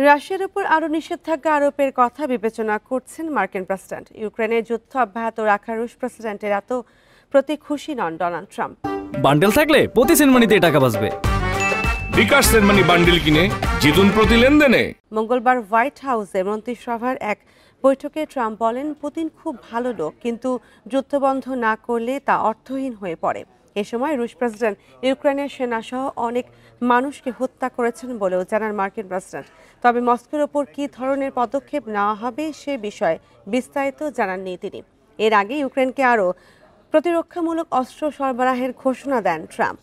রাশিয়ার উপর আরও নিষেধাজ্ঞা আরোপের কথা বিবেচনা করছেন মার্কিন প্রেসিডেন্ট। ইউক্রেনের যুদ্ধ অব্যাহত রাখা রুশ প্রেসিডেন্টের এত প্রতি খুশি নন ডোনাল্ড ট্রাম্প। বান্ডেল থাকলে প্রতি সেনমানিতে টাকা বাঁচবে। বিকাশ সেনমানি বান্ডেল কিনে জিতুন প্রতি লেনদেনে। মঙ্গলবার হোয়াইট হাউসে মন্ত্রিসভার এক বৈঠকে ট্রাম্প বলেন, পুতিন খুব ভালো লোক, কিন্তু যুদ্ধবন্ধ না করলে তা অর্থহীন হয়ে পড়ে। এ সময় রুশ প্রেসিডেন্ট ইউক্রেনের সেনাসহ অনেক মানুষকে হত্যা করেছেন বলেও জানান মার্কিন প্রেসিডেন্ট। তবে মস্কোর ওপর কী ধরনের পদক্ষেপ নেওয়া হবে সে বিষয়ে বিস্তারিত জানাননি তিনি। এর আগে ইউক্রেনকে আরও প্রতিরক্ষামূলক অস্ত্র সরবরাহের ঘোষণা দেন ট্রাম্প।